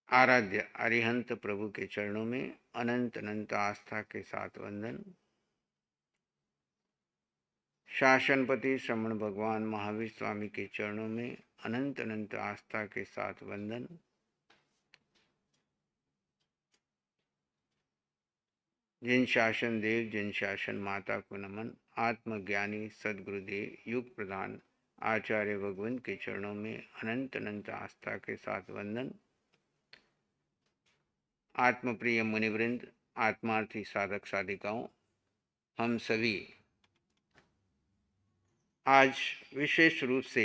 आराध्य अरिहंत प्रभु के चरणों में अनंत अनंत आस्था के साथ वंदन। शासनपति श्रमण भगवान महावीर स्वामी के चरणों में अनंत अनंत आस्था के साथ वंदन। जिन शासन देव जिन शासन माता को नमन। आत्मज्ञानी सदगुरुदेव युग प्रधान आचार्य भगवंत के चरणों में अनंत अनंत आस्था के साथ वंदन। आत्मप्रिय मुनिवृंद, आत्मार्थी साधक साधिकाओं, हम सभी आज विशेष रूप से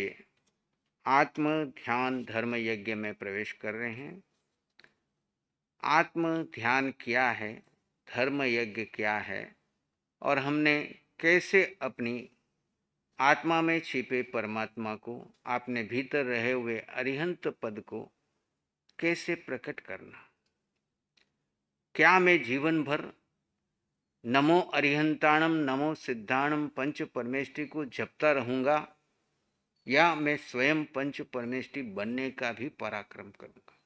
आत्म ध्यान धर्म यज्ञ में प्रवेश कर रहे हैं। आत्म ध्यान क्या है, धर्म यज्ञ क्या है और हमने कैसे अपनी आत्मा में छिपे परमात्मा को, अपने भीतर रहे हुए अरिहंत पद को कैसे प्रकट करना। क्या मैं जीवन भर नमो अरिहंताणम नमो सिद्धाणम पंच परमेष्टि को जपता रहूंगा या मैं स्वयं पंच परमेष्टि बनने का भी पराक्रम करूंगा।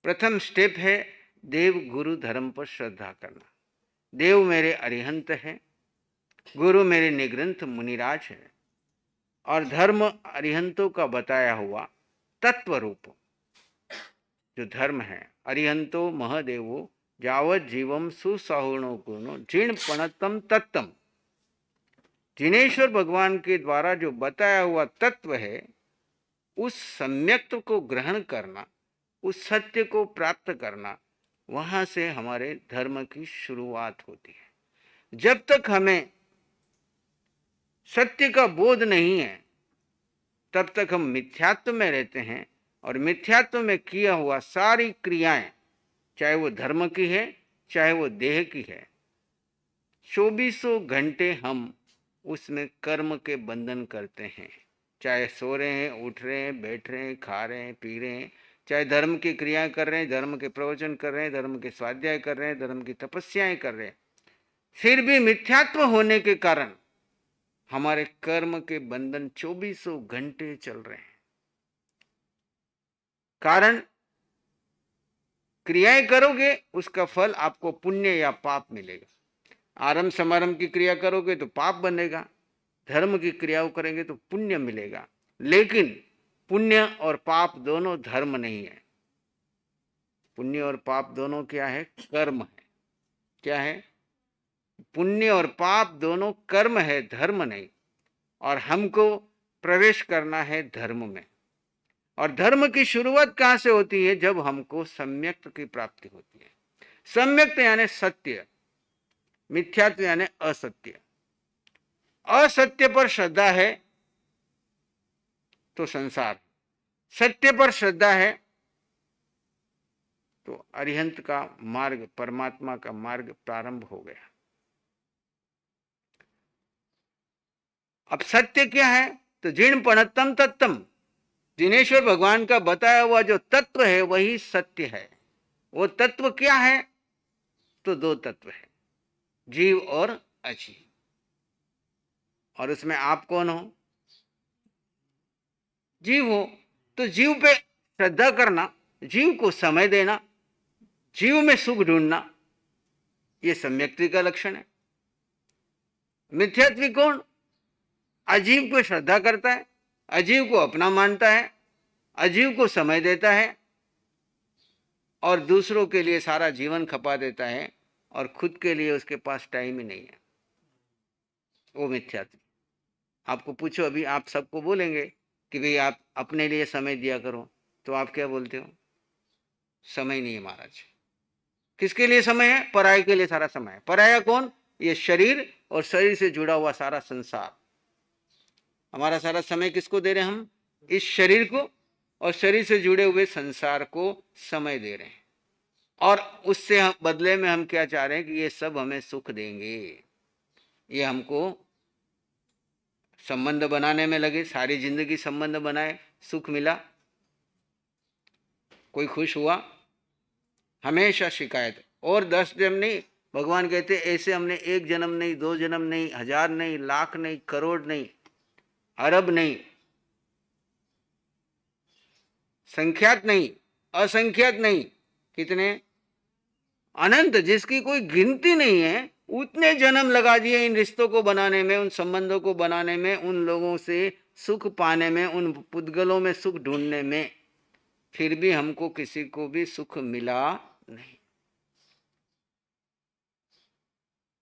प्रथम स्टेप है देव गुरु धर्म पर श्रद्धा करना। देव मेरे अरिहंत है, गुरु मेरे निग्रंथ मुनिराज है और धर्म अरिहंतों का बताया हुआ तत्व रूप जो धर्म है। अरिहंतो महदेवो जावत जीवम सुसाहुणो गुणो जीर्ण पणतम तत्तम। जिनेश्वर भगवान के द्वारा जो बताया हुआ तत्व है, उस सम्यक्त को ग्रहण करना, उस सत्य को प्राप्त करना, वहां से हमारे धर्म की शुरुआत होती है। जब तक हमें सत्य का बोध नहीं है तब तक हम मिथ्यात्व में रहते हैं और मिथ्यात्व में किया हुआ सारी क्रियाएं, चाहे वो धर्म की है चाहे वो देह की है, 2400 घंटे हम उसमें कर्म के बंधन करते हैं। चाहे सो रहे हैं, उठ रहे हैं, बैठ रहे हैं, खा रहे हैं, पी रहे हैं, चाहे धर्म की क्रियाएं कर रहे हैं, धर्म के प्रवचन कर रहे हैं, धर्म के स्वाध्याय कर रहे हैं, धर्म की तपस्याएं कर रहे हैं, फिर भी मिथ्यात्व होने के कारण हमारे कर्म के बंधन 2400 घंटे चल रहे हैं। कारण क्रियाएं करोगे उसका फल आपको पुण्य या पाप मिलेगा। आरंभ समारंभ की क्रिया करोगे तो पाप बनेगा, धर्म की क्रियाओं करेंगे तो पुण्य मिलेगा। लेकिन पुण्य और पाप दोनों धर्म नहीं है। पुण्य और पाप दोनों क्या है? कर्म है। क्या है? पुण्य और पाप दोनों कर्म है, धर्म नहीं। और हमको प्रवेश करना है धर्म में। और धर्म की शुरुआत कहां से होती है? जब हमको सम्यक्त की प्राप्ति होती है। सम्यक्त यानी सत्य, मिथ्यात्व यानी असत्य। असत्य पर श्रद्धा है तो संसार, सत्य पर श्रद्धा है तो अरिहंत का मार्ग, परमात्मा का मार्ग प्रारंभ हो गया। अब सत्य क्या है? तो जीर्ण पणतम तत्तम, जिनेश्वर भगवान का बताया हुआ जो तत्व है वही सत्य है। वो तत्व क्या है? तो दो तत्व है, जीव और अजीव। और उसमें आप कौन हो? जीव हो। तो जीव पे श्रद्धा करना, जीव को समय देना, जीव में सुख ढूंढना, यह सम्यक्ति का लक्षण है। मिथ्यात्वी कौन? अजीव को श्रद्धा करता है, अजीव को अपना मानता है, अजीव को समय देता है और दूसरों के लिए सारा जीवन खपा देता है और खुद के लिए उसके पास टाइम ही नहीं है। वो मिथ्यात्व। आपको पूछो, अभी आप सबको बोलेंगे कि भाई आप अपने लिए समय दिया करो, तो आप क्या बोलते हो? समय नहीं है महाराज। किसके लिए समय है? पराये के लिए सारा समय है। पराया कौन? ये शरीर और शरीर से जुड़ा हुआ सारा संसार। हमारा सारा समय किसको दे रहे हैं? हम इस शरीर को और शरीर से जुड़े हुए संसार को समय दे रहे हैं। और उससे हम बदले में हम क्या चाह रहे हैं कि ये सब हमें सुख देंगे, ये हमको संबंध बनाने में लगे, सारी जिंदगी संबंध बनाए, सुख मिला, कोई खुश हुआ, हमेशा शिकायत। और 10 जन्म नहीं, भगवान कहते ऐसे हमने 1 जन्म नहीं, 2 जन्म नहीं, 1000 नहीं, लाख नहीं, करोड़ नहीं, अरब नहीं, संख्यात नहीं, असंख्यात नहीं, कितने, अनंत, जिसकी कोई गिनती नहीं है, उतने जन्म लगा दिए इन रिश्तों को बनाने में, उन संबंधों को बनाने में, उन लोगों से सुख पाने में, उन पुद्गलों में सुख ढूंढने में, फिर भी हमको किसी को भी सुख मिला नहीं।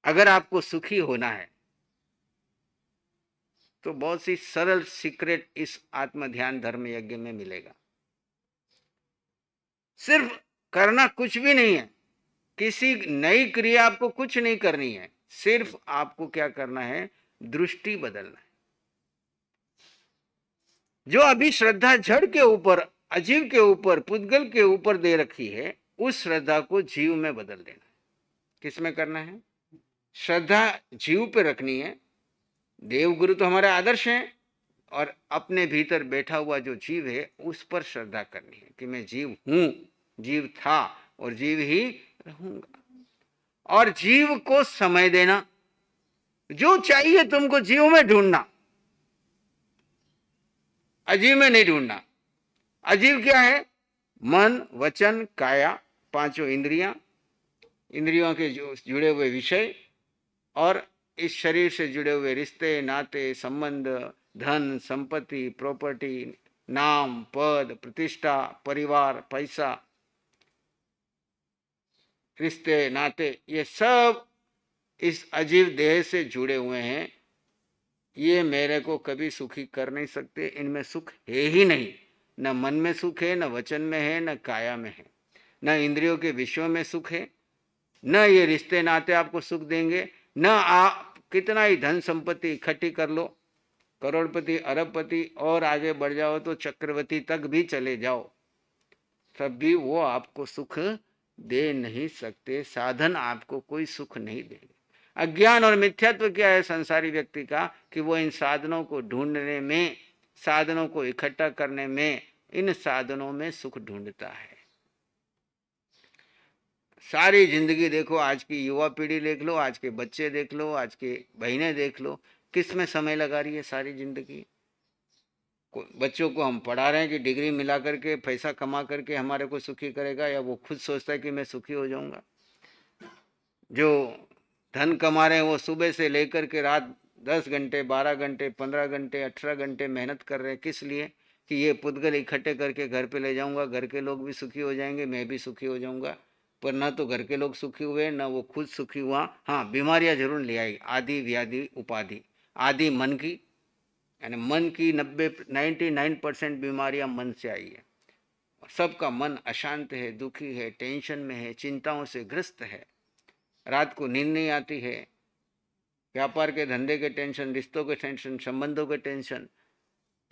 अगर आपको सुखी होना है तो बहुत सी सरल सीक्रेट इस आत्म ध्यान धर्म यज्ञ में मिलेगा। सिर्फ करना कुछ भी नहीं है, किसी नई क्रिया आपको कुछ नहीं करनी है, सिर्फ आपको क्या करना है, दृष्टि बदलना है। जो अभी श्रद्धा जड़ के ऊपर, अजीव के ऊपर, पुद्गल के ऊपर दे रखी है, उस श्रद्धा को जीव में बदल देना है। किस में करना है? श्रद्धा जीव पे रखनी है। देव गुरु तो हमारे आदर्श हैं, और अपने भीतर बैठा हुआ जो जीव है उस पर श्रद्धा करनी है कि मैं जीव हूं, जीव था और जीव ही रहूंगा। और जीव को समय देना, जो चाहिए तुमको जीव में ढूंढना, अजीव में नहीं ढूंढना। अजीव क्या है? मन, वचन, काया, पांचों इंद्रियां, इंद्रियों के जो जुड़े हुए विषय, और इस शरीर से जुड़े हुए रिश्ते, नाते, संबंध, धन, संपत्ति, प्रॉपर्टी, नाम, पद, प्रतिष्ठा, परिवार, पैसा, रिश्ते, नाते, ये सब इस अजीव देह से जुड़े हुए हैं। ये मेरे को कभी सुखी कर नहीं सकते, इनमें सुख है ही नहीं। न मन में सुख है, न वचन में है, न काया में है, न इंद्रियों के विषयों में सुख है, न ये रिश्ते नाते आपको सुख देंगे, न आप कितना ही धन संपत्ति इकट्ठी कर लो, करोड़पति, अरबपति और आगे बढ़ जाओ तो चक्रवर्ती तक भी चले जाओ, तब भी वो आपको सुख दे नहीं सकते। साधन आपको कोई सुख नहीं देंगे। अज्ञान और मिथ्यात्व क्या है संसारी व्यक्ति का, कि वो इन साधनों को ढूंढने में, साधनों को इकट्ठा करने में, इन साधनों में सुख ढूंढता है। सारी जिंदगी देखो, आज की युवा पीढ़ी देख लो, आज के बच्चे देख लो, आज के बहनें देख लो, किस में समय लगा रही है सारी जिंदगी। बच्चों को हम पढ़ा रहे हैं कि डिग्री मिला करके, पैसा कमा करके हमारे को सुखी करेगा, या वो खुद सोचता है कि मैं सुखी हो जाऊंगा। जो धन कमा रहे हैं वो सुबह से लेकर के रात 10 घंटे, 12 घंटे, 15 घंटे, 18 घंटे मेहनत कर रहे हैं। किस लिए? कि ये पुद्गल इकट्ठे करके घर पे ले जाऊंगा, घर के लोग भी सुखी हो जाएंगे, मैं भी सुखी हो जाऊंगा। पर ना तो घर के लोग सुखी हुए, ना वो खुद सुखी हुआ। हाँ, बीमारियां जरूर ले आई, आदि व्याधि उपाधि। आदि मन की, यानी मन की 99% बीमारियां मन से आई है। सबका मन अशांत है, दुखी है, टेंशन में है, चिंताओं से ग्रस्त है, रात को नींद नहीं आती है, व्यापार के धंधे के टेंशन, रिश्तों के टेंशन, संबंधों के टेंशन,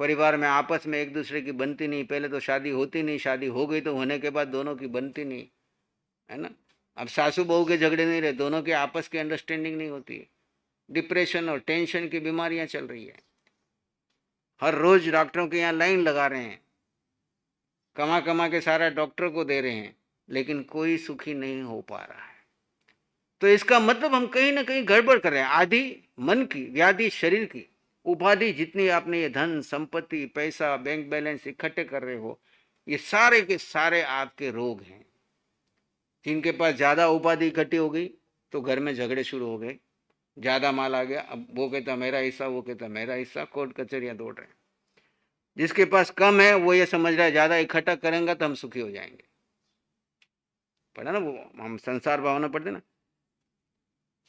परिवार में आपस में एक दूसरे की बनती नहीं। पहले तो शादी होती नहीं, शादी हो गई तो होने के बाद दोनों की बनती नहीं, है ना। अब सासू बहू के झगड़े नहीं रहे, दोनों के आपस की अंडरस्टैंडिंग नहीं होती है। डिप्रेशन और टेंशन की बीमारियां चल रही है। हर रोज डॉक्टरों के यहाँ लाइन लगा रहे हैं, कमा कमा के सारा डॉक्टर को दे रहे हैं, लेकिन कोई सुखी नहीं हो पा रहा है। तो इसका मतलब हम कहीं ना कहीं गड़बड़ कर रहे हैं। आदि मन की, व्याधि शरीर की, उपाधि जितनी आपने ये धन संपत्ति, पैसा, बैंक बैलेंस इकट्ठे कर रहे हो, ये सारे के सारे आपके रोग हैं। जिनके पास ज्यादा उपाधि इकट्ठी हो गई तो घर में झगड़े शुरू हो गए, ज्यादा माल आ गया, अब वो कहता मेरा हिस्सा, वो कहता मेरा हिस्सा, कोर्ट कचहरियां दौड़ रहे हैं। जिसके पास कम है वो ये समझ रहा है ज्यादा इकट्ठा करेंगे तो हम सुखी हो जाएंगे। पढ़ा ना वो, हम संसार भावना पढ़ते ना,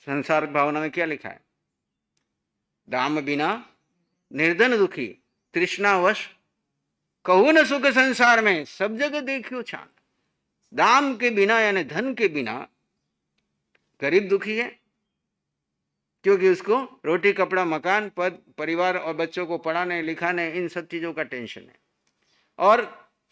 संसार भावना में क्या लिखा है? दाम बिना निर्धन दुखी, तृष्णावश कहू न सुख संसार में, सब जगह देखियो छान। दाम के बिना यानी धन के बिना गरीब दुखी है, क्योंकि उसको रोटी, कपड़ा, मकान, पद, परिवार और बच्चों को पढ़ाने लिखाने, इन सब चीजों का टेंशन है। और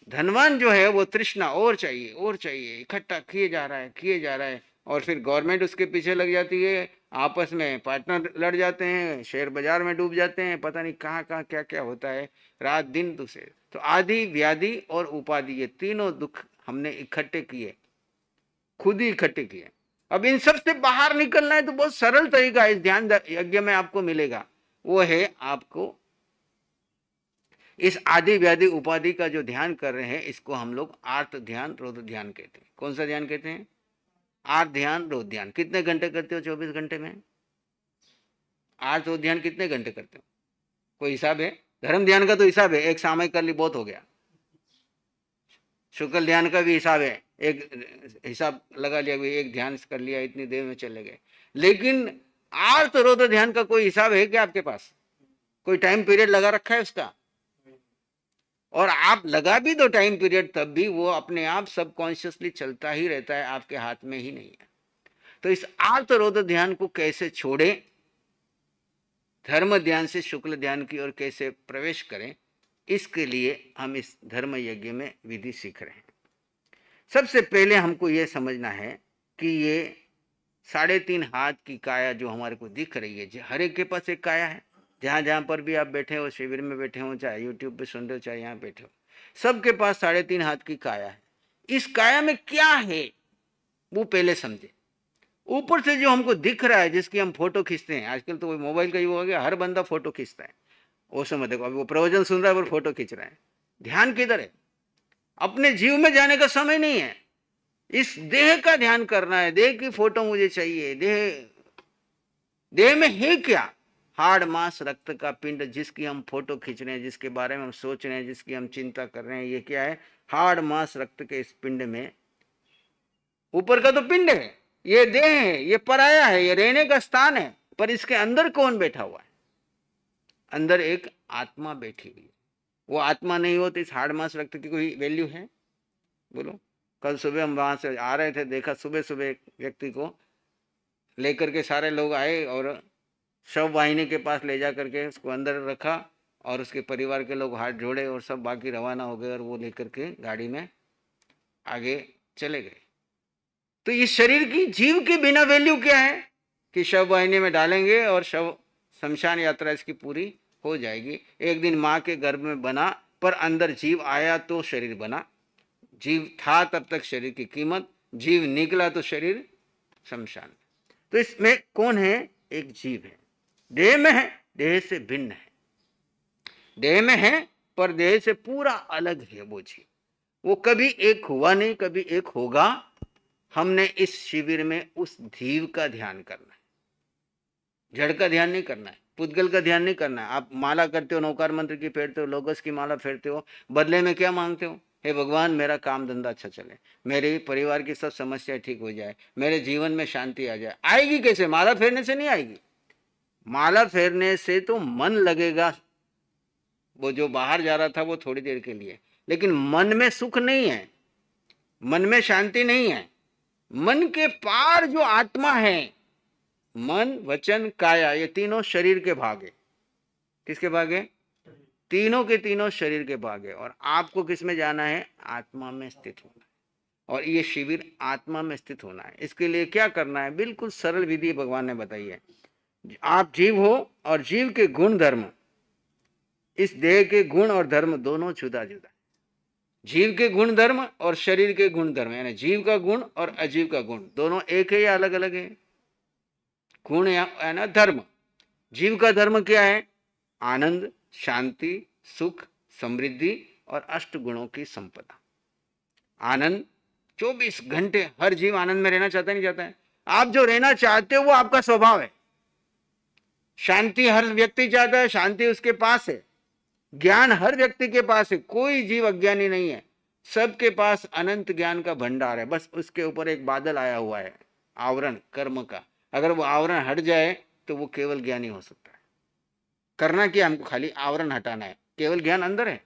धनवान जो है वो तृष्णा, और चाहिए और चाहिए, इकट्ठा किए जा रहा है, किए जा रहा है। और फिर गवर्नमेंट उसके पीछे लग जाती है, आपस में पार्टनर लड़ जाते हैं, शेयर बाजार में डूब जाते हैं, पता नहीं कहाँ कहाँ क्या क्या होता है, रात दिन दूसरे। तो आदि व्याधि और उपाधि, ये तीनों दुख हमने इकट्ठे किए, खुद ही इकट्ठे किए। अब इन सब से बाहर निकलना है तो बहुत सरल तरीका इस ध्यान यज्ञ में आपको मिलेगा। वो है आपको इस आदि व्याधि उपाधि का जो ध्यान कर रहे हैं, इसको हम लोग आर्त ध्यान रौद्र ध्यान कहते हैं। कौन सा ध्यान कहते हैं? आर्त ध्यान रौद्र ध्यान। कितने घंटे करते हो 24 घंटे में? आर्त रौद्र ध्यान कितने घंटे करते हो? कोई हिसाब है? धर्म ध्यान का तो हिसाब है, एक सामयिक कर ली बहुत हो गया। शुक्ल ध्यान का भी हिसाब है, एक हिसाब लगा लिया, एक ध्यान कर लिया, इतनी देर में चले गए। लेकिन आर्त रौद्र ध्यान का कोई हिसाब है क्या आपके पास? कोई टाइम पीरियड लगा रखा है उसका? और आप लगा भी दो टाइम पीरियड, तब भी वो अपने आप सबकॉन्शियसली चलता ही रहता है, आपके हाथ में ही नहीं है। तो इस आर्त रौद्र ध्यान को कैसे छोड़े, धर्म ध्यान से शुक्ल ध्यान की ओर कैसे प्रवेश करें, इसके लिए हम इस धर्म यज्ञ में विधि सीख रहे हैं। सबसे पहले हमको यह समझना है कि ये 3.5 हाथ की काया जो हमारे को दिख रही है, हर एक के पास एक काया है। जहाँ जहाँ पर भी आप बैठे हो, शिविर में बैठे हो, चाहे यूट्यूब पे सुन रहे हो, चाहे यहाँ बैठे हो, सबके पास 3.5 हाथ की काया है। इस काया में क्या है वो पहले समझे। ऊपर से जो हमको दिख रहा है, जिसकी हम फोटो खींचते हैं, आजकल तो मोबाइल का युग हो गया, हर बंदा फोटो खींचता है। वो समय देखो, अभी वो प्रवचन सुन रहा है और फोटो खींच रहा है। ध्यान किधर है? अपने जीव में जाने का समय नहीं है। इस देह का ध्यान करना है। देह की फोटो मुझे चाहिए। देह में है क्या? हाड़ मांस रक्त का पिंड, जिसकी हम फोटो खींच रहे हैं, जिसके बारे में हम सोच रहे हैं, जिसकी हम चिंता कर रहे हैं, ये क्या है? हाड़ मांस रक्त के इस पिंड में, ऊपर का तो पिंड है, ये देह है, ये पराया है, ये रहने का स्थान है, पर इसके अंदर कौन बैठा हुआ है? अंदर एक आत्मा बैठी हुई है। वो आत्मा नहीं हो तो इस हाड़ मांस रक्त की कोई वैल्यू है? बोलो। कल सुबह हम वहां से आ रहे थे, देखा सुबह सुबह एक व्यक्ति को लेकर के सारे लोग आए और शव वाहिनी के पास ले जा करके उसको अंदर रखा, और उसके परिवार के लोग हाथ जोड़े और सब बाकी रवाना हो गए, और वो लेकर के गाड़ी में आगे चले गए। तो इस शरीर की, जीव के बिना वैल्यू क्या है कि शव वाहिनी में डालेंगे और शव शमशान यात्रा इसकी पूरी हो जाएगी। एक दिन माँ के गर्भ में बना, पर अंदर जीव आया तो शरीर बना। जीव था तब तक शरीर की कीमत, जीव निकला तो शरीर शमशान। तो इसमें कौन है? एक जीव है, देह में है, देह से भिन्न है। देह में है पर देह से पूरा अलग है वो जीव। वो कभी एक हुआ नहीं, कभी एक होगा। हमने इस शिविर में उस जीव का ध्यान करना है, जड़ का ध्यान नहीं करना है, पुद्गल का ध्यान नहीं करना है। आप माला करते हो, नौकार मंत्र की फेरते हो, लोगस की माला फेरते हो, बदले में क्या मांगते हो? हे भगवान, मेरा काम धंधा अच्छा चले, मेरे परिवार की सब समस्याएं ठीक हो जाए, मेरे जीवन में शांति आ जाए। आएगी कैसे? माला फेरने से नहीं आएगी। माला फेरने से तो मन लगेगा, वो जो बाहर जा रहा था वो थोड़ी देर के लिए, लेकिन मन में सुख नहीं है, मन में शांति नहीं है। मन के पार जो आत्मा है, मन वचन काया, ये तीनों शरीर के भाग है। किसके भाग है? तीनों के तीनों शरीर के भाग है। और आपको किस में जाना है? आत्मा में स्थित होना है। और ये शिविर आत्मा में स्थित होना है। इसके लिए क्या करना है? बिल्कुल सरल विधि भगवान ने बताई है। आप जीव हो और जीव के गुण धर्म, इस देह के गुण और धर्म दोनों जुदा जुदा। जीव के गुण धर्म और शरीर के गुण धर्म, यानी जीव का गुण और अजीव का गुण दोनों एक है या अलग अलग है? गुण या ना धर्म। जीव का धर्म क्या है? आनंद, शांति, सुख, समृद्धि और अष्ट गुणों की संपदा। आनंद, 24 घंटे हर जीव आनंद में रहना चाहता नहीं चाहता है? आप जो रहना चाहते हो वो आपका स्वभाव है। शांति हर व्यक्ति चाहता है, शांति उसके पास है। ज्ञान हर व्यक्ति के पास है, कोई जीव अज्ञानी नहीं है, सबके पास अनंत ज्ञान का भंडार है। बस उसके ऊपर एक बादल आया हुआ है, आवरण कर्म का। अगर वो आवरण हट जाए तो वो केवल ज्ञानी हो सकता है। करना क्या? हमको खाली आवरण हटाना है, केवल ज्ञान अंदर है।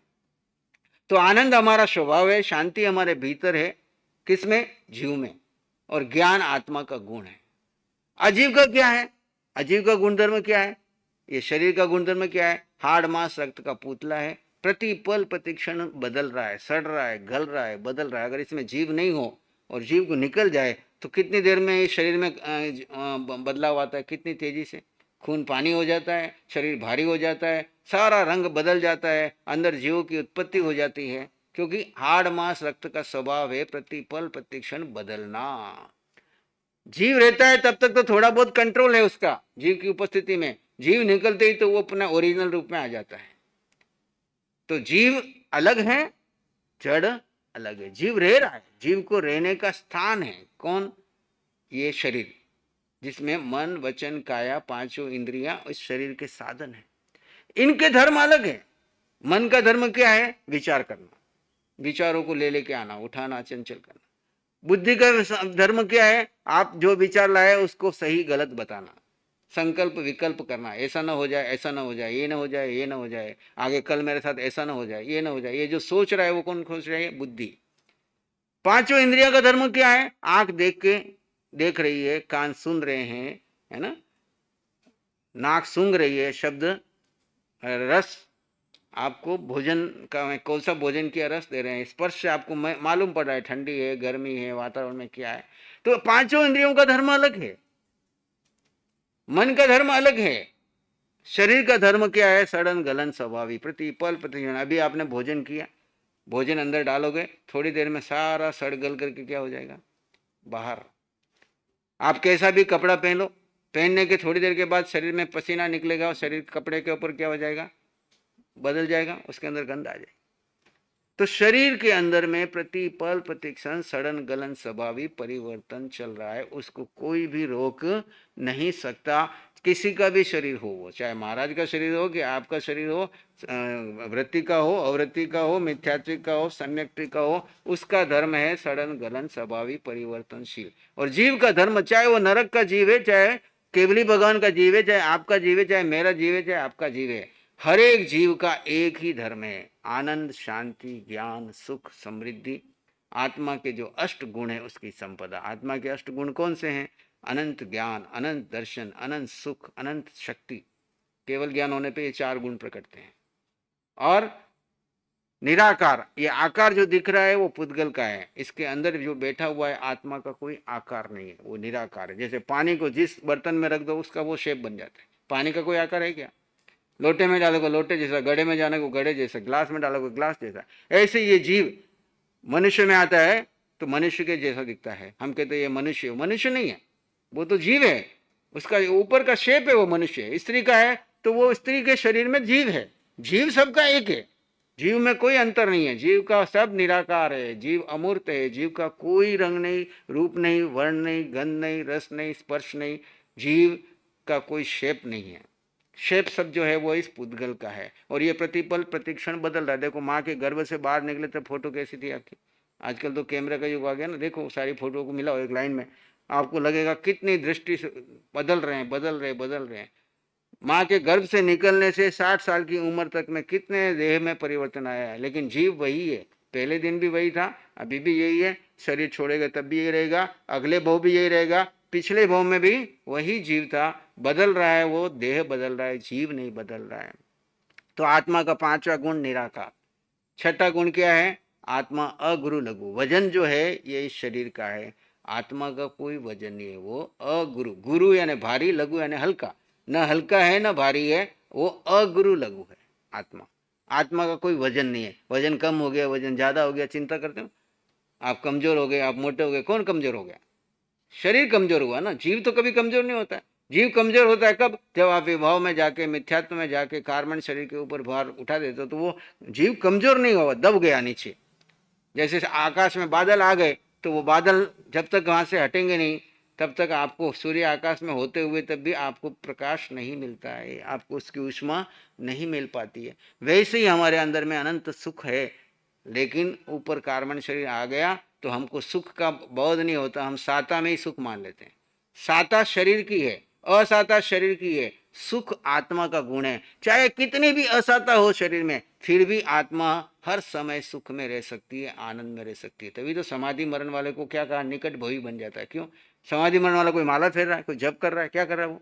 तो आनंद हमारा स्वभाव है, शांति हमारे भीतर है। किसमें? जीव में। और ज्ञान आत्मा का गुण है। अजीव का क्या है? अजीव का गुणधर्म क्या है? ये शरीर का गुणधर्म क्या है? हाड़ मांस रक्त का पुतला है, प्रति पल प्रतिक्षण बदल रहा है, सड़ रहा है, गल रहा है, बदल रहा है। अगर इसमें जीव नहीं हो और जीव को निकल जाए तो कितनी देर में इस शरीर में बदलाव आता है, कितनी तेजी से। खून पानी हो जाता है, शरीर भारी हो जाता है, सारा रंग बदल जाता है, अंदर जीवों की उत्पत्ति हो जाती है। क्योंकि हाड़ मांस रक्त का स्वभाव है प्रति पल प्रतिक्षण बदलना। जीव रहता है तब तक तो थोड़ा बहुत कंट्रोल है उसका, जीव की उपस्थिति में। जीव निकलते ही तो वो अपना ओरिजिनल रूप में आ जाता है। तो जीव अलग है, जड़ अलग है। जीव रह रहा है, जीव को रहने का स्थान है कौन? ये शरीर, जिसमें मन वचन काया पांचों इंद्रियां इस शरीर के साधन है। इनके धर्म अलग है। मन का धर्म क्या है? विचार करना, विचारों को ले लेके आना, उठाना, चंचल करना। बुद्धि का धर्म क्या है? आप जो विचार लाए उसको सही गलत बताना, संकल्प विकल्प करना, ऐसा ना हो जाए, ऐसा ना हो जाए, ये ना हो जाए, ये ना हो जाए, आगे कल मेरे साथ ऐसा ना हो जाए, ये ना हो जाए। ये जो सोच रहा है वो कौन सोच रहा है? बुद्धि। पांचों इंद्रियों का धर्म क्या है? आंख देख रही है, कान सुन रहे हैं, है ना, नाक सूंघ रही है, शब्द रस आपको भोजन का कौन सा भोजन किया रस दे रहे हैं, स्पर्श से आपको मालूम पड़ रहा है ठंडी है, गर्मी है, वातावरण में क्या है। तो पांचों इंद्रियों का धर्म अलग है, मन का धर्म अलग है। शरीर का धर्म क्या है? सड़न गलन स्वभावी, प्रतिपल प्रतिक्षण। अभी आपने भोजन किया, भोजन अंदर डालोगे, थोड़ी देर में सारा सड़ गल करके क्या हो जाएगा? बाहर। आप कैसा भी कपड़ा पहन लो, पहनने के थोड़ी देर के बाद शरीर में पसीना निकलेगा और शरीर कपड़े के ऊपर क्या हो जाएगा? बदल जाएगा, उसके अंदर गंध आ जाएगी। तो शरीर के अंदर में प्रति पल प्रतिक्षण सड़न गलन स्वभावी परिवर्तन चल रहा है, उसको कोई भी रोक नहीं सकता। किसी का भी शरीर हो, वो चाहे महाराज का शरीर हो कि आपका शरीर हो, वृत्ति का हो, अवृत्ति का हो, मिथ्यात्विक का हो, सम्यक्ति का हो, उसका धर्म है सड़न गलन स्वभावी परिवर्तनशील। और जीव का धर्म, चाहे वो नरक का जीव है, चाहे केवली भगवान का जीव है, चाहे आपका जीव है, चाहे मेरा जीव है, चाहे आपका जीव है, हर एक जीव का एक ही धर्म है, आनंद, शांति, ज्ञान, सुख, समृद्धि। आत्मा के जो अष्ट गुण है उसकी संपदा। आत्मा के अष्ट गुण कौन से हैं? अनंत ज्ञान, अनंत दर्शन, अनंत सुख, अनंत शक्ति। केवल ज्ञान होने पे ये चार गुण प्रकटते हैं। और निराकार, ये आकार जो दिख रहा है वो पुद्गल का है, इसके अंदर जो बैठा हुआ है आत्मा का कोई आकार नहीं है, वो निराकार है। जैसे पानी को जिस बर्तन में रख दो उसका वो शेप बन जाता है। पानी का कोई आकार है क्या? लोटे में डालोगे लोटे जैसा, गड़े में जाने को गड़े जैसा, ग्लास में डालोगे ग्लास जैसा। ऐसे ये जीव मनुष्य में आता है तो मनुष्य के जैसा दिखता है। हम कहते हैं ये मनुष्य, मनुष्य नहीं है, वो तो जीव है, उसका ऊपर का शेप है वो मनुष्य है। स्त्री का है तो वो स्त्री के शरीर में जीव है। जीव सबका एक है, जीव में कोई अंतर नहीं है, जीव का सब निराकार है, जीव अमूर्त है, जीव का कोई रंग नहीं, रूप नहीं, वर्ण नहीं, गंध नहीं, रस नहीं, स्पर्श नहीं, जीव का कोई शेप नहीं है। शेप सब जो है वो इस पुद्गल का है। और ये प्रतिपल प्रतिक्षण बदल रहा है। देखो माँ के गर्भ से बाहर निकले तो फोटो कैसी थी आपकी, आजकल तो कैमरा का युग आ गया ना, देखो सारी फोटो को मिलाओ एक लाइन में, आपको लगेगा कितनी दृष्टि से बदल रहे हैं। माँ के गर्भ से निकलने से 60 साल की उम्र तक में कितने देह में परिवर्तन आया है, लेकिन जीव वही है। पहले दिन भी वही था, अभी भी यही है, शरीर छोड़ेगा तब भी यही रहेगा, अगले भाव भी यही रहेगा, पिछले भाव में भी वही जीव था। बदल रहा है वो, देह बदल रहा है, जीव नहीं बदल रहा है। तो आत्मा का पांचवा गुण निराकार। छठा गुण क्या है? आत्मा अगुरु लघु। वजन जो है ये इस शरीर का है, आत्मा का कोई वजन नहीं है, वो अगुरु। गुरु यानी भारी, लघु यानी हल्का, न हल्का है न भारी है, वो अगुरु लघु है आत्मा। आत्मा का कोई वजन नहीं है। वजन कम हो गया, वजन ज्यादा हो गया, चिंता करते हो? आप कमजोर हो गए, आप मोटे हो गए, कौन कमजोर हो गया? शरीर कमजोर हुआ ना, जीव तो कभी कमजोर नहीं होता है। जीव कमजोर होता है कब? जब आप विभाव में जाके, मिथ्यात्व में जाके कार्बन शरीर के ऊपर भार उठा देते हो, तो वो जीव कमजोर नहीं हुआ, दब गया नीचे। जैसे आकाश में बादल आ गए तो वो बादल जब तक वहां से हटेंगे नहीं तब तक आपको, सूर्य आकाश में होते हुए तब भी आपको प्रकाश नहीं मिलता है, आपको उसकी ऊष्मा नहीं मिल पाती है। वैसे ही हमारे अंदर में अनंत सुख है, लेकिन ऊपर कार्बन शरीर आ गया तो हमको सुख का बोध नहीं होता, हम साता में ही सुख मान लेते हैं। साता शरीर की है, असाता शरीर की है, सुख आत्मा का गुण है। चाहे कितनी भी असाता हो शरीर में, फिर भी आत्मा हर समय सुख में रह सकती है, आनंद में रह सकती है। तभी तो समाधि मरण वाले को क्या कहा? निकट भोगी बन जाता है। क्यों? समाधि मरण वाला कोई माला फेर रहा है, कोई जप कर रहा है, क्या कर रहा है वो?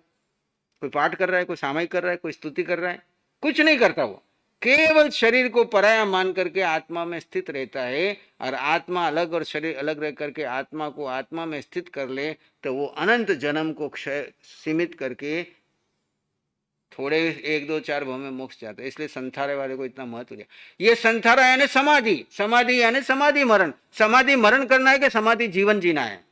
कोई पाठ कर रहा है, कोई सामायिक कर रहा है, कोई स्तुति कर रहा है? कुछ नहीं करता वो, केवल शरीर को पराया मान करके आत्मा में स्थित रहता है। और आत्मा अलग और शरीर अलग रह करके आत्मा को आत्मा में स्थित कर ले तो वो अनंत जन्म को क्षय सीमित करके थोड़े 1 2 4 भाव में मोक्ष जाता है। इसलिए संथारे वाले को इतना महत्व दिया। ये संथारा यानी समाधि, समाधि यानी समाधि मरण। समाधि मरण करना है कि समाधि जीवन जीना है?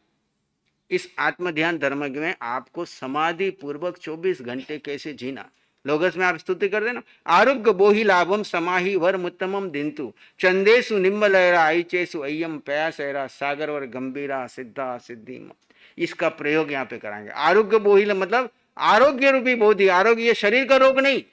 इस आत्म ध्यान धर्म में आपको समाधि पूर्वक 24 घंटे कैसे जीना, लोगस में आप स्तुति कर देना। आरोग्य बोहि लाभम समाहि वर मुत्तमम दिंतु चंदेसु निम्बलहरा आईचेसु अय्यम पयासहरा सागरवर गंभीरा सिद्धा सिद्धि। इसका प्रयोग यहाँ पे कराएंगे। आरोग्य बोहि मतलब आरोग्य रूपी बोधि। आरोग्य ये शरीर का रोग नहीं।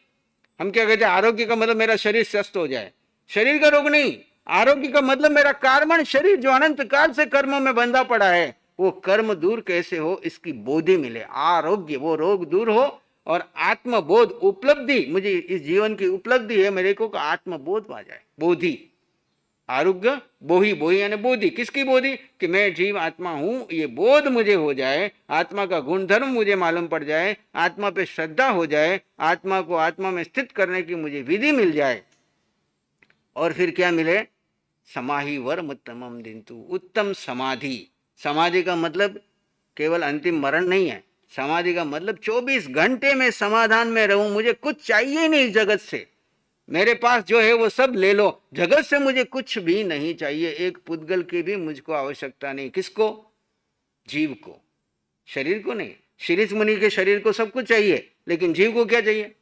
हम क्या कहते हैं, आरोग्य का मतलब मेरा शरीर स्वस्थ हो जाए, शरीर का रोग नहीं। आरोग्य का मतलब मेरा कार्बन शरीर जो अनंत काल से कर्मों में बंधा पड़ा है, वो कर्म दूर कैसे हो, इसकी बोधि मिले। आरोग्य, वो रोग दूर हो और आत्मबोध उपलब्धि, मुझे इस जीवन की उपलब्धि है मेरे को, आत्मबोध आ जाए, बोधि। आरोग्य बोहि, बोहि यानी बोधि। किसकी बोधि? कि मैं जीव आत्मा हूं, ये बोध मुझे हो जाए, आत्मा का गुणधर्म मुझे मालूम पड़ जाए, आत्मा पे श्रद्धा हो जाए, आत्मा को आत्मा में स्थित करने की मुझे विधि मिल जाए। और फिर क्या मिले? समाहि वर उत्तमम दिंतु, उत्तम समाधि। समाधि का मतलब केवल अंतिम मरण नहीं है। समाधि का मतलब 24 घंटे में समाधान में रहूं, मुझे कुछ चाहिए नहीं इस जगत से, मेरे पास जो है वो सब ले लो, जगत से मुझे कुछ भी नहीं चाहिए, एक पुद्गल की भी मुझको आवश्यकता नहीं। किसको? जीव को, शरीर को नहीं। शिरीष मुनि के शरीर को सब कुछ चाहिए, लेकिन जीव को क्या चाहिए?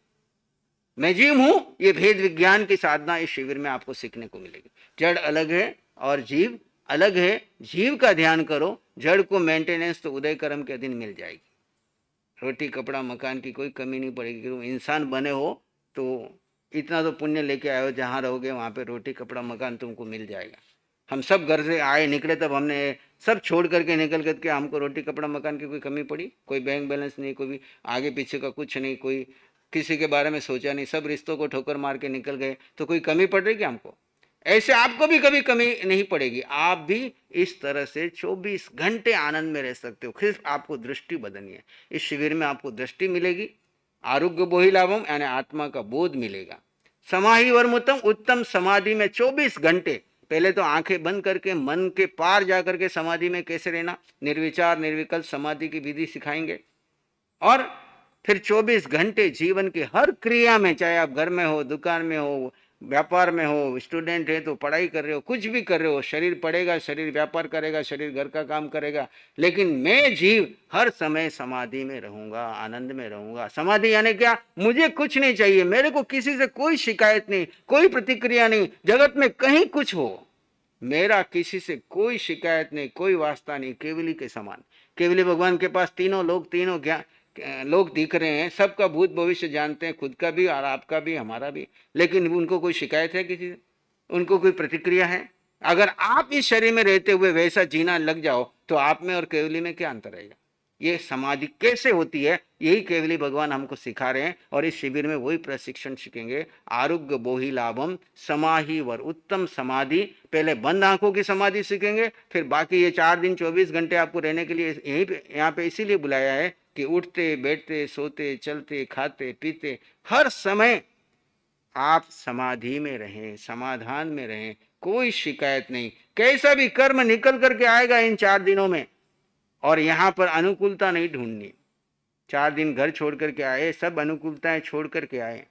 मैं जीव हूं, ये भेद विज्ञान की साधना इस शिविर में आपको सीखने को मिलेगी। जड़ अलग है और जीव अलग है। जीव का ध्यान करो, जड़ को मेंटेनेंस तो उदय कर्म के दिन मिल जाएगी। रोटी कपड़ा मकान की कोई कमी नहीं पड़ेगी, क्योंकि इंसान बने हो तो इतना तो पुण्य लेके आए हो, जहाँ रहोगे वहाँ पे रोटी कपड़ा मकान तुमको मिल जाएगा। हम सब घर से आए निकले तब हमने सब छोड़ करके निकल करके हमको रोटी कपड़ा मकान की कोई कमी पड़ी? कोई बैंक बैलेंस नहीं, कोई भी आगे पीछे का कुछ नहीं, कोई किसी के बारे में सोचा नहीं, सब रिश्तों को ठोकर मार के निकल गए, तो कोई कमी पड़ रही क्या हमको? ऐसे आपको भी कभी कमी नहीं पड़ेगी। आप भी इस तरह से 24 घंटे आनंद में रह सकते हो। सिर्फ आपको दृष्टि बदलनी है। इस शिविर में आपको दृष्टि मिलेगी, आरोग्य बोहि लाभम यानी आत्मा का बोध मिलेगा। समाहि वर्मुतम, उत्तम समाधि में 24 घंटे। पहले तो आंखें बंद करके मन के पार जाकर के समाधि में कैसे रहना, निर्विचार निर्विकल्प समाधि की विधि सिखाएंगे। और फिर 24 घंटे जीवन की हर क्रिया में, चाहे आप घर में हो, दुकान में हो, व्यापार में हो, स्टूडेंट है तो पढ़ाई कर रहे हो, कुछ भी कर रहे हो, शरीर पढ़ेगा, शरीर व्यापार करेगा, शरीर घर का काम करेगा, लेकिन मैं जीव हर समय समाधि में रहूंगा, आनंद में रहूंगा। समाधि यानी क्या? मुझे कुछ नहीं चाहिए, मेरे को किसी से कोई शिकायत नहीं, कोई प्रतिक्रिया नहीं, जगत में कहीं कुछ हो, मेरा किसी से कोई शिकायत नहीं, कोई वास्ता नहीं, केवली के समान। केवली भगवान के पास तीनों लोग, तीनों ज्ञान लोग दिख रहे हैं, सबका भूत भविष्य जानते हैं, खुद का भी और आपका भी, हमारा भी, लेकिन उनको कोई शिकायत है किसी से? उनको कोई प्रतिक्रिया है? अगर आप इस शरीर में रहते हुए वैसा जीना लग जाओ तो आप में और केवली में क्या अंतर रहेगा? ये समाधि कैसे होती है, यही केवली भगवान हमको सिखा रहे हैं। और इस शिविर में वही प्रशिक्षण सीखेंगे। आरोग्य बोहि लाभम समाहि वर, उत्तम समाधि। पहले बंद आंखों की समाधि सीखेंगे, फिर बाकी ये 4 दिन 24 घंटे आपको रहने के लिए यहीं पे, यहाँ पे इसीलिए बुलाया है कि उठते बैठते सोते चलते खाते पीते हर समय आप समाधि में रहें, समाधान में रहें, कोई शिकायत नहीं। कैसा भी कर्म निकल करके आएगा इन 4 दिनों में, और यहाँ पर अनुकूलता नहीं ढूंढनी। 4 दिन घर छोड़ करके आए, सब अनुकूलताएं छोड़ करके आए,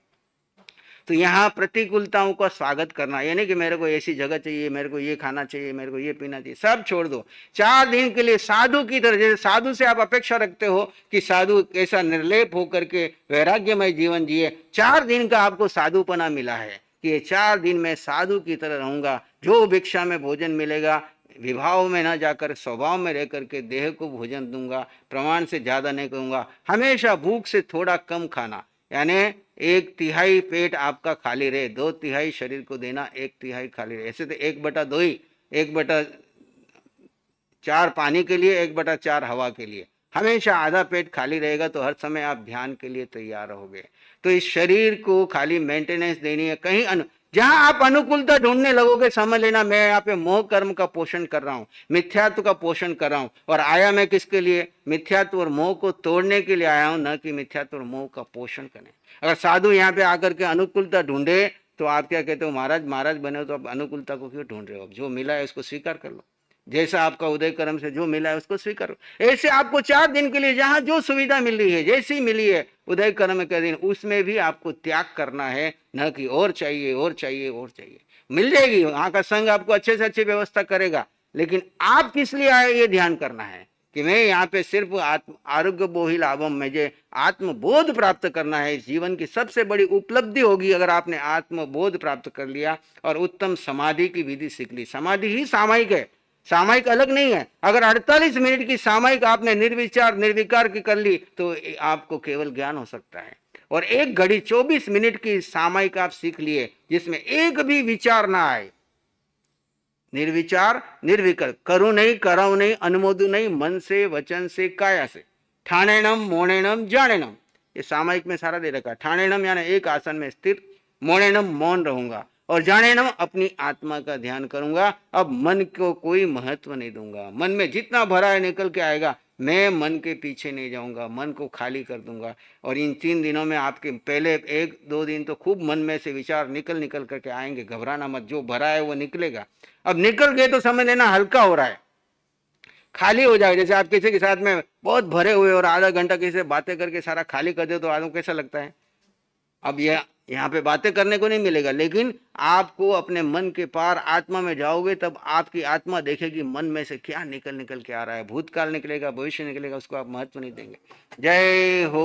तो यहाँ प्रतिकूलताओं का स्वागत करना। यानी कि मेरे को ऐसी जगह चाहिए, मेरे को ये खाना चाहिए, मेरे को ये पीना चाहिए, सब छोड़ दो। 4 दिन के लिए साधु की तरह, जैसे साधु से आप अपेक्षा रखते हो कि साधु कैसा निर्लेप होकर के वैराग्यमय जीवन जिए, 4 दिन का आपको साधुपना मिला है कि ये 4 दिन मैं साधु की तरह रहूंगा। जो भिक्षा में भोजन मिलेगा, विभाव में न जाकर स्वभाव में रह करके देह को भोजन दूंगा, प्रमाण से ज्यादा नहीं कहूंगा, हमेशा भूख से थोड़ा कम खाना, यानी 1/3 पेट आपका खाली रहे, 2/3 शरीर को देना, 1/3 खाली रहे। ऐसे तो 1/2 ही, 1/4 पानी के लिए, 1/4 हवा के लिए, हमेशा आधा पेट खाली रहेगा, तो हर समय आप ध्यान के लिए तैयार रहोगे। तो इस शरीर को खाली मेंटेनेंस देनी है। कहीं जहां आप अनुकूलता ढूंढने लगोगे, समझ लेना मैं यहाँ पे मोह कर्म का पोषण कर रहा हूं, मिथ्यात्व का पोषण कर रहा हूं। और आया मैं किसके लिए? मिथ्यात्व और मोह को तोड़ने के लिए आया हूं, न कि मिथ्यात्व और मोह का पोषण करने। अगर साधु यहाँ पे आकर के अनुकूलता ढूंढे तो आप क्या कहते हो? महाराज बने हो तो आप अनुकूलता को क्यों ढूंढ रहे हो? जो मिला है उसको स्वीकार कर लो। जैसा आपका उदय कर्म से जो मिला है उसको स्वीकार करो। ऐसे आपको 4 दिन के लिए जहां जो सुविधा मिल रही है, जैसी मिली है उदय कर्म के दिन, उसमें भी आपको त्याग करना है, न कि और चाहिए और चाहिए और चाहिए। मिल जाएगी, वहां का संघ आपको अच्छे से अच्छी व्यवस्था करेगा, लेकिन आप किस लिए आए ये ध्यान करना है कि मैं यहाँ पे सिर्फ आत्म आरोग्य बोहि लाभम, मुझे आत्मबोध प्राप्त करना है। जीवन की सबसे बड़ी उपलब्धि होगी अगर आपने आत्मबोध प्राप्त कर लिया और उत्तम समाधि की विधि सीख ली। समाधि ही सामायिक है, सामायिक अलग नहीं है। अगर 48 मिनट की सामायिक आपने निर्विचार निर्विकार की कर ली तो आपको केवल ज्ञान हो सकता है। और 1 घड़ी 24 मिनट की सामायिक आप सीख लिए जिसमें एक भी विचार ना आए, निर्विचार निर्विकल्प, करूं नहीं कराऊं नहीं अनुमोदू नहीं, मन से वचन से काया से, ठाणेनम मोणेनम जानेनम, ये सामायिक में सारा दे रखा है। ठाणेनम यानी एक आसन में स्थिर, मोणेनम मौन रहूंगा, और जानेनम अपनी आत्मा का ध्यान करूंगा। अब मन को कोई महत्व नहीं दूंगा, मन में जितना भरा है निकल के आएगा, मैं मन के पीछे नहीं जाऊंगा, मन को खाली कर दूंगा। और इन 3 दिनों में आपके पहले 1-2 दिन तो खूब मन में से विचार निकल निकल करके आएंगे, घबराना मत, जो भरा है वो निकलेगा। अब निकल गए तो समझ लेना हल्का हो रहा है, खाली हो जाएगा। जैसे आप किसी के साथ में बहुत भरे हुए और आधा घंटा किसी से बातें करके सारा खाली कर दे तो आदमी कैसा लगता है। अब ये यहाँ पे बातें करने को नहीं मिलेगा, लेकिन आपको अपने मन के पार आत्मा में जाओगे तब आपकी आत्मा देखेगी मन में से क्या निकल निकल के आ रहा है। भूतकाल निकलेगा, भविष्य निकलेगा, उसको आप महत्व नहीं देंगे। जय हो।